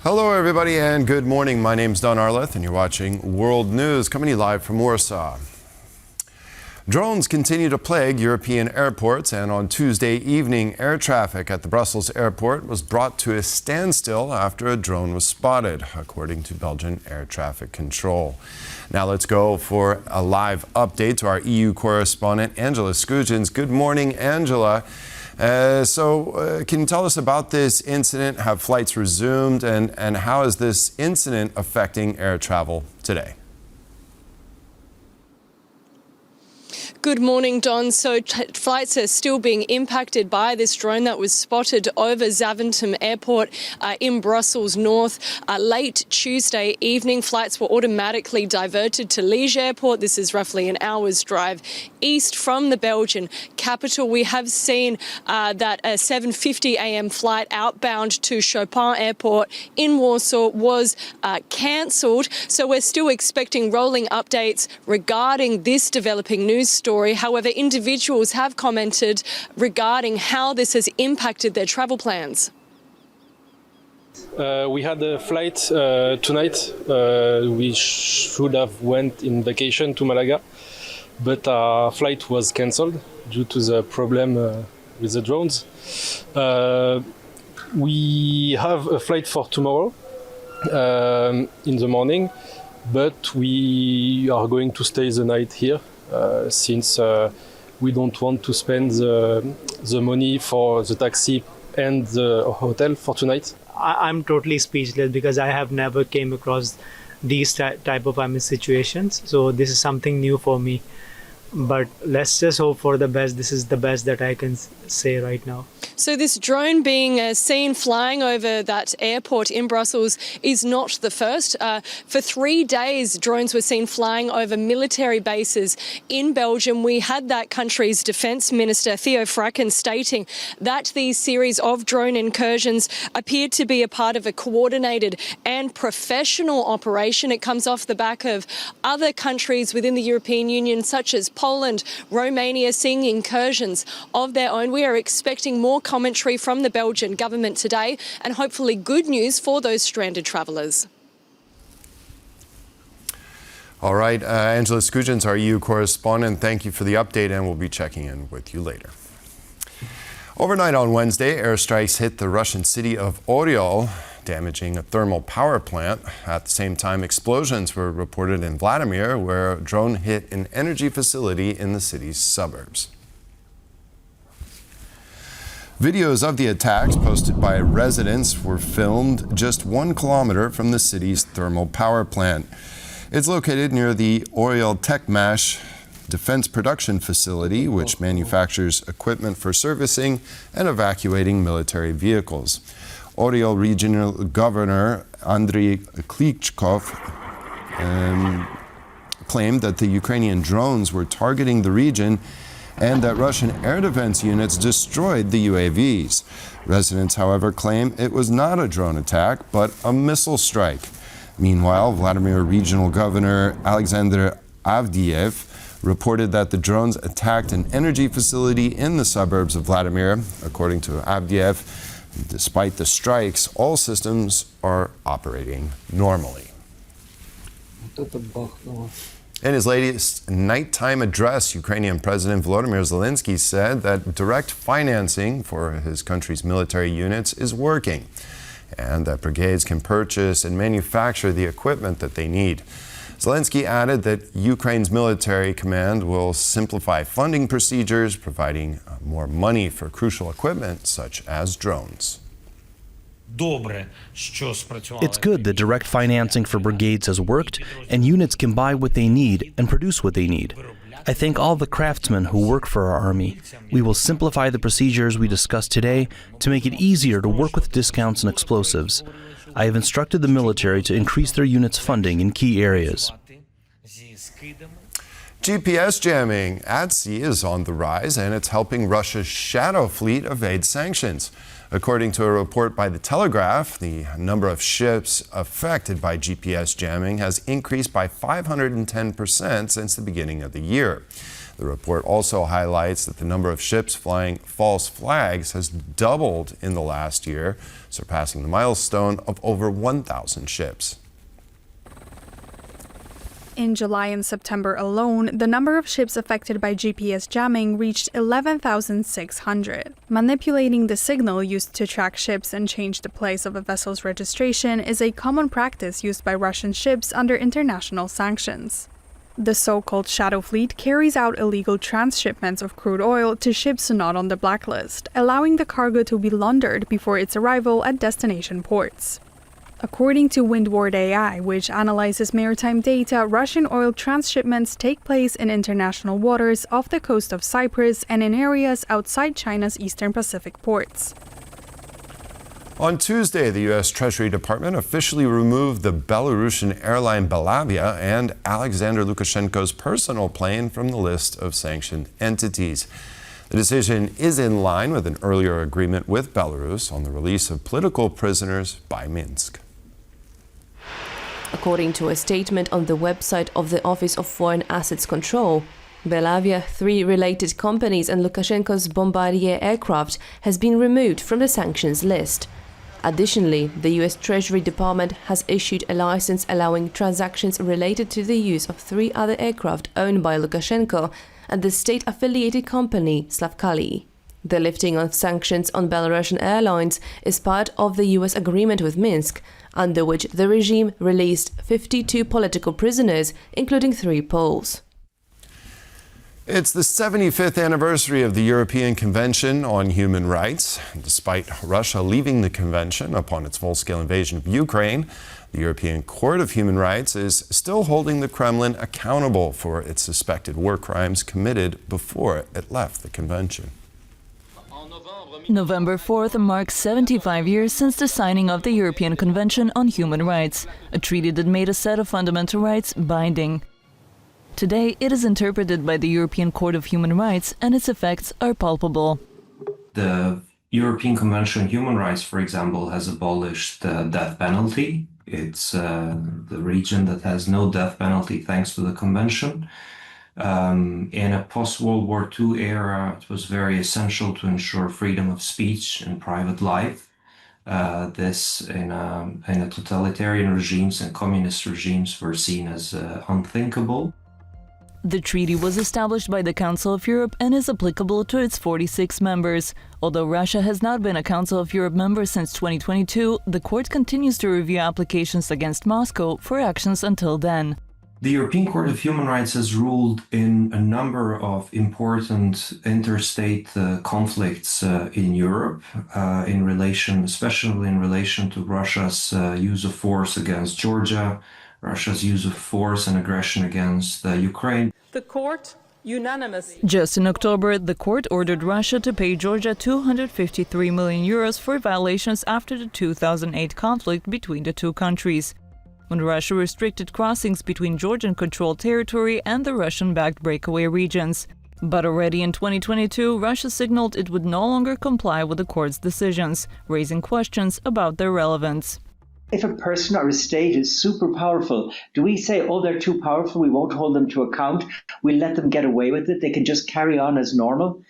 Hello, everybody, and good morning. My name's Don Arleth, and you're watching World News, coming to you live from Warsaw. Drones continue to plague European airports, and on Tuesday evening, air traffic at the Brussels airport was brought to a standstill after a drone was spotted, according to Belgian air traffic control. Now let's go for a live update to our EU correspondent, Angela Skujins. Good morning, Angela. Can you tell us about this incident? Have flights resumed, and how is this incident affecting air travel today? Good morning, Don. So flights are still being impacted by this drone that was spotted over Zaventem Airport in Brussels North. Late Tuesday evening, flights were automatically diverted to Liège Airport. This is roughly an hour's drive east from the Belgian capital. We have seen that a 7:50 a.m. flight outbound to Chopin Airport in Warsaw was cancelled. So we're still expecting rolling updates regarding this developing news story. However, individuals have commented regarding how this has impacted their travel plans. We had a flight tonight. We should have went in vacation to Malaga, but our flight was cancelled due to the problem with the drones. We have a flight for tomorrow in the morning, but we are going to stay the night here. Since we don't want to spend the money for the taxi and the hotel for tonight. I'm totally speechless because I have never came across these type of situations. So this is something new for me. But let's just hope for the best. This is the best that I can say right now. So this drone being seen flying over that airport in Brussels is not the first. For 3 days, drones were seen flying over military bases in Belgium. We had that country's defence minister, Theo Fraken, stating that these series of drone incursions appeared to be a part of a coordinated and professional operation. It comes off the back of other countries within the European Union, such as Poland, Romania, seeing incursions of their own. We are expecting more commentary from the Belgian government today and hopefully good news for those stranded travellers. All right, Angela Skujins, our EU correspondent, thank you for the update, and we'll be checking in with you later. Overnight on Wednesday, airstrikes hit the Russian city of Oryol, damaging a thermal power plant. At the same time, explosions were reported in Vladimir, where a drone hit an energy facility in the city's suburbs. Videos of the attacks posted by residents were filmed just 1 kilometer from the city's thermal power plant. It's located near the Oryol Techmash defense production facility, which manufactures equipment for servicing and evacuating military vehicles. Oryol Regional Governor Andriy Klichkov claimed that the Ukrainian drones were targeting the region and that Russian air defense units destroyed the UAVs. Residents, however, claim it was not a drone attack, but a missile strike. Meanwhile, Vladimir Regional Governor Alexander Avdiev reported that the drones attacked an energy facility in the suburbs of Vladimir. According to Avdiev, despite the strikes, all systems are operating normally. In his latest nighttime address, Ukrainian President Vladimir Zelensky said that direct financing for his country's military units is working, and that brigades can purchase and manufacture the equipment that they need. Zelensky added that Ukraine's military command will simplify funding procedures, providing more money for crucial equipment such as drones. It's good that direct financing for brigades has worked and units can buy what they need and produce what they need. I thank all the craftsmen who work for our army. We will simplify the procedures we discussed today to make it easier to work with discounts and explosives. I have instructed the military to increase their units' funding in key areas. GPS jamming at sea is on the rise, and it's helping Russia's shadow fleet evade sanctions. According to a report by The Telegraph, the number of ships affected by GPS jamming has increased by 510% since the beginning of the year. The report also highlights that the number of ships flying false flags has doubled in the last year, surpassing the milestone of over 1,000 ships. In July and September alone, the number of ships affected by GPS jamming reached 11,600. Manipulating the signal used to track ships and change the place of a vessel's registration is a common practice used by Russian ships under international sanctions. The so-called shadow fleet carries out illegal transshipments of crude oil to ships not on the blacklist, allowing the cargo to be laundered before its arrival at destination ports. According to Windward AI, which analyzes maritime data, Russian oil transshipments take place in international waters off the coast of Cyprus and in areas outside China's eastern Pacific ports. On Tuesday, the U.S. Treasury Department officially removed the Belarusian airline Belarus and Alexander Lukashenko's personal plane from the list of sanctioned entities. The decision is in line with an earlier agreement with Belarus on the release of political prisoners by Minsk. According to a statement on the website of the Office of Foreign Assets Control, Belarus, 3 related companies and Lukashenko's Bombardier aircraft has been removed from the sanctions list. Additionally, the U.S. Treasury Department has issued a license allowing transactions related to the use of 3 other aircraft owned by Lukashenko and the state-affiliated company Slavkali. The lifting of sanctions on Belarusian airlines is part of the U.S. agreement with Minsk, under which the regime released 52 political prisoners, including 3 Poles. It's the 75th anniversary of the European Convention on Human Rights. Despite Russia leaving the convention upon its full-scale invasion of Ukraine, the European Court of Human Rights is still holding the Kremlin accountable for its suspected war crimes committed before it left the convention. November 4th marks 75 years since the signing of the European Convention on Human Rights, a treaty that made a set of fundamental rights binding. Today, it is interpreted by the European Court of Human Rights, and its effects are palpable. The European Convention on Human Rights, for example, has abolished the death penalty. It's the region that has no death penalty thanks to the convention. In a post-World War II era, it was very essential to ensure freedom of speech and private life. This in a totalitarian regimes and communist regimes were seen as unthinkable. The treaty was established by the Council of Europe and is applicable to its 46 members. Although Russia has not been a Council of Europe member since 2022, the court continues to review applications against Moscow for actions until then. The European Court of Human Rights has ruled in a number of important interstate conflicts in Europe, especially in relation to Russia's use of force against Georgia, Russia's use of force and aggression against Ukraine. The court unanimously. Just in October, the court ordered Russia to pay Georgia 253 million euros for violations after the 2008 conflict between the two countries, when Russia restricted crossings between Georgian-controlled territory and the Russian-backed breakaway regions. But already in 2022, Russia signaled it would no longer comply with the court's decisions, raising questions about their relevance. If a person or a state is super powerful, do we say, oh, they're too powerful, we won't hold them to account, we'll let them get away with it, they can just carry on as normal?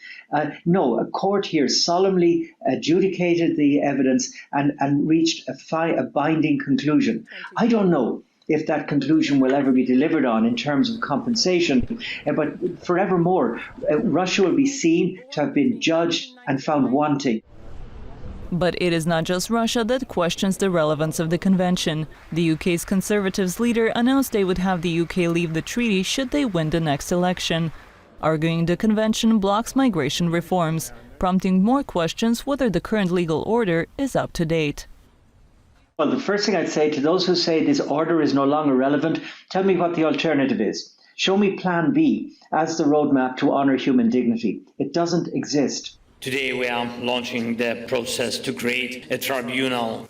No, a court here solemnly adjudicated the evidence and reached a binding conclusion. I don't know if that conclusion will ever be delivered on in terms of compensation, but forevermore, Russia will be seen to have been judged and found wanting. But it is not just Russia that questions the relevance of the convention. The UK's Conservatives leader announced they would have the UK leave the treaty should they win the next election, arguing the convention blocks migration reforms, prompting more questions whether the current legal order is up to date. Well, the first thing I'd say to those who say this order is no longer relevant, tell me what the alternative is. Show me Plan B as the roadmap to honour human dignity. It doesn't exist. Today we are launching the process to create a tribunal.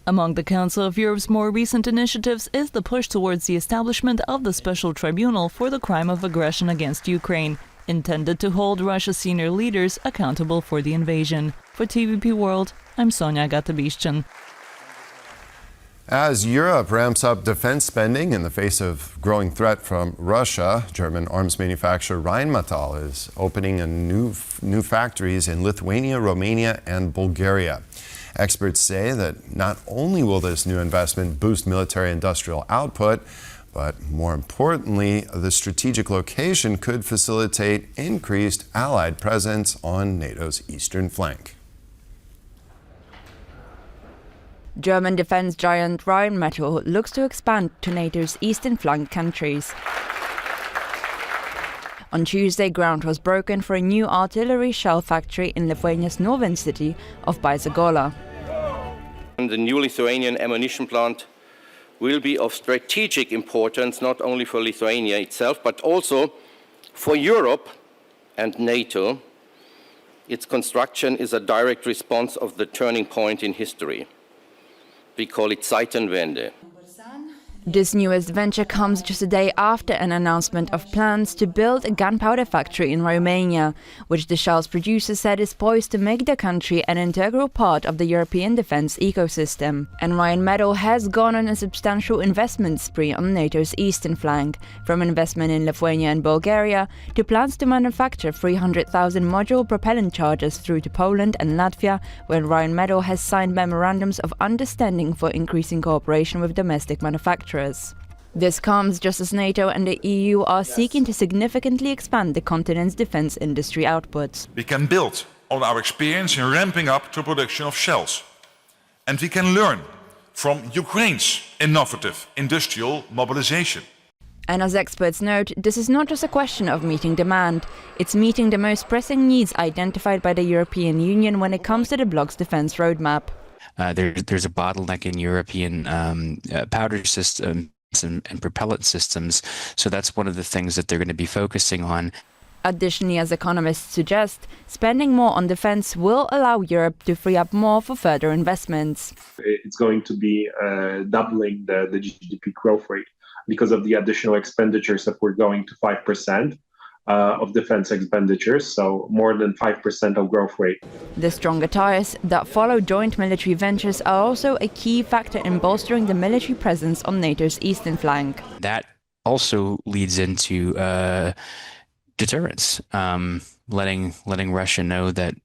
Among the Council of Europe's more recent initiatives is the push towards the establishment of the Special Tribunal for the crime of aggression against Ukraine, intended to hold Russia's senior leaders accountable for the invasion. For TVP World, I'm Sonia Gatabiszczyn. As Europe ramps up defense spending in the face of growing threat from Russia, German arms manufacturer Rheinmetall is opening new factories in Lithuania, Romania, and Bulgaria. Experts say that not only will this new investment boost military industrial output, but more importantly, the strategic location could facilitate increased Allied presence on NATO's eastern flank. German defense giant Rheinmetall looks to expand to NATO's eastern flank countries. On Tuesday, ground was broken for a new artillery shell factory in Lithuania's northern city of Baisagola. The new Lithuanian ammunition plant will be of strategic importance not only for Lithuania itself, but also for Europe and NATO. Its construction is a direct response of the turning point in history. We call it Zeitenwende. This newest venture comes just a day after an announcement of plans to build a gunpowder factory in Romania, which the shell's producer said is poised to make the country an integral part of the European defense ecosystem. And Rheinmetall has gone on a substantial investment spree on NATO's eastern flank, from investment in Lithuania and Bulgaria to plans to manufacture 300,000 module propellant chargers through to Poland and Latvia, where Rheinmetall has signed memorandums of understanding for increasing cooperation with domestic manufacturers. This comes just as NATO and the EU are seeking to significantly expand the continent's defense industry outputs. We can build on our experience in ramping up the production of shells. And we can learn from Ukraine's innovative industrial mobilization. And as experts note, this is not just a question of meeting demand. It's meeting the most pressing needs identified by the European Union when it comes to the bloc's defense roadmap. There's a bottleneck in European powder systems and propellant systems, so that's one of the things that they're going to be focusing on. Additionally, as economists suggest, spending more on defense will allow Europe to free up more for further investments. It's going to be doubling the GDP growth rate because of the additional expenditures that we're going to 5%. Of defense expenditures, so more than 5% of growth rate. The stronger ties that follow joint military ventures are also a key factor in bolstering the military presence on NATO's eastern flank. That also leads into deterrence, letting Russia know that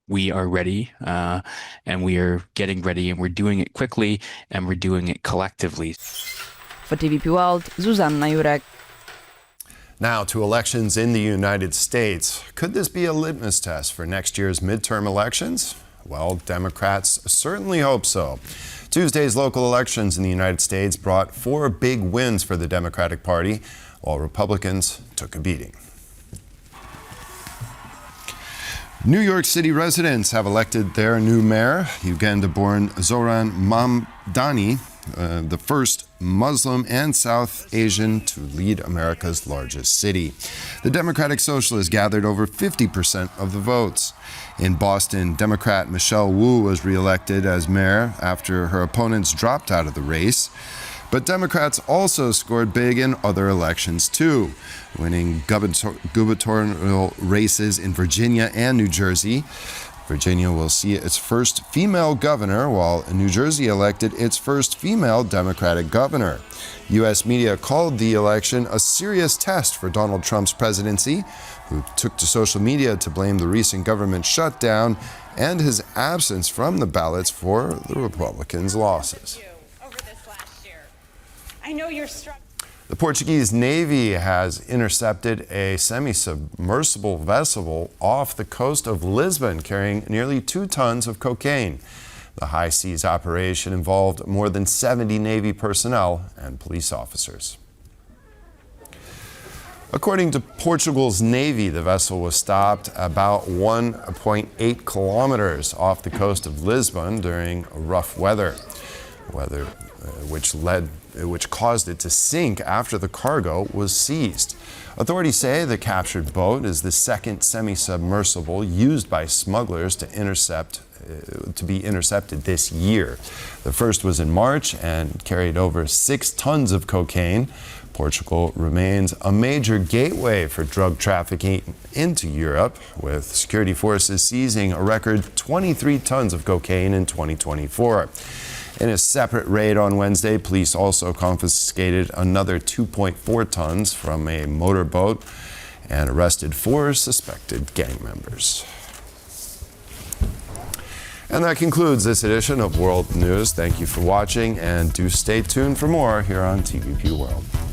we are ready, and we are getting ready, and we're doing it quickly, and we're doing it collectively. For TVP World, Zuzanna Jurek. Now to elections in the United States. Could this be a litmus test for next year's midterm elections? Well, Democrats certainly hope so. Tuesday's local elections in the United States brought 4 big wins for the Democratic Party, while Republicans took a beating. New York City residents have elected their new mayor, Uganda-born Zoran Mamdani, the first Muslim and South Asian to lead America's largest city. The Democratic Socialists gathered over 50% of the votes. In Boston, Democrat Michelle Wu was reelected as mayor after her opponents dropped out of the race. But Democrats also scored big in other elections too, winning gubernatorial races in Virginia and New Jersey. Virginia will see its first female governor, while New Jersey elected its first female Democratic governor. U.S. media called the election a serious test for Donald Trump's presidency, who took to social media to blame the recent government shutdown and his absence from the ballots for the Republicans' losses. I know you're struggling. The Portuguese Navy has intercepted a semi-submersible vessel off the coast of Lisbon carrying nearly 2 tons of cocaine. The high seas operation involved more than 70 Navy personnel and police officers. According to Portugal's Navy, the vessel was stopped about 1.8 kilometers off the coast of Lisbon during rough weather, which caused it to sink after the cargo was seized. Authorities say the captured boat is the second semi-submersible used by smugglers to be intercepted this year. The first was in March and carried over 6 tons of cocaine. Portugal remains a major gateway for drug trafficking into Europe, with security forces seizing a record 23 tons of cocaine in 2024. In a separate raid on Wednesday, police also confiscated another 2.4 tons from a motorboat and arrested 4 suspected gang members. And that concludes this edition of World News. Thank you for watching, and do stay tuned for more here on TVP World.